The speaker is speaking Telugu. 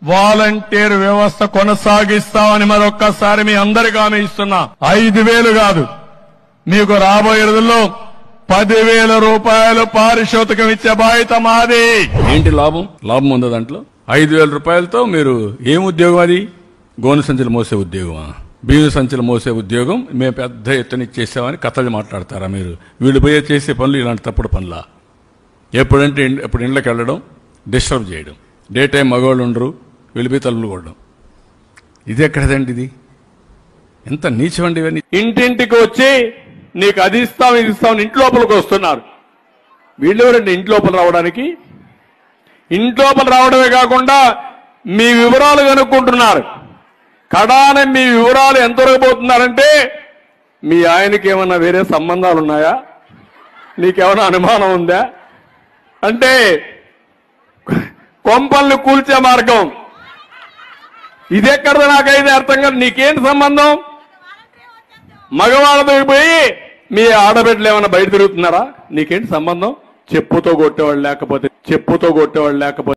వాలంటీర్ వ్యవస్థ కొనసాగిస్తామని మరొక్కసారి మీ అందరికీ హామీ ఇస్తున్నా. 5,000 కాదు, మీకు రాబోయే రోజుల్లో 10,000 రూపాయలు పారితోషికం ఇచ్చే బాధ్యత మాది. ఏంటి లాభం ఉందా దాంట్లో? 5,000 రూపాయలతో మీరు ఏం ఉద్యోగం? అది గోనె సంచులు మోసే ఉద్యోగమా? బియ్యం సంచులు మోసే ఉద్యోగం మేము పెద్ద ఎత్తున ఇచ్చేసామని కథలు మాట్లాడతారా మీరు? వీళ్ళు పోయే చేసే పనులు ఇలాంటి తప్పుడు పనులా? ఎప్పుడంటే ఎప్పుడు ఇండ్లకి వెళ్ళడం, డిస్టర్బ్ చేయడం, డే టైం మగవాళ్ళు ఉండరు, వెళ్ళిపోయి తలుపులు కొట్టడం. ఇది ఎక్కడదండి? ఇది ఎంత నీచమండి ఇవన్నీ. ఇంటింటికి వచ్చి నీకు అది ఇస్తాం ఇది ఇస్తాం ఇంటి లోపలికి వస్తున్నారు. వీళ్ళెవరండి ఇంటి లోపల రావడానికి? ఇంటి లోపల రావడమే కాకుండా మీ వివరాలు కనుక్కుంటున్నారు. కడాన మీ వివరాలు ఎంతవరకు పోతున్నారంటే, మీ ఆయనకి ఏమన్నా వేరే సంబంధాలు ఉన్నాయా, నీకేమైనా అనుమానం ఉందా అంటే కొంపల్ని కూల్చే మార్గం ఇదెక్కడదో నాకైతే అర్థం కాదు. నీకేంటి సంబంధం? మగవాళ్ళతో పోయి మీ ఆడబిడ్డలు ఏమైనా బయట తిరుగుతున్నారా? నీకేంటి సంబంధం? చెప్పుతో కొట్టేవాళ్ళు లేకపోతే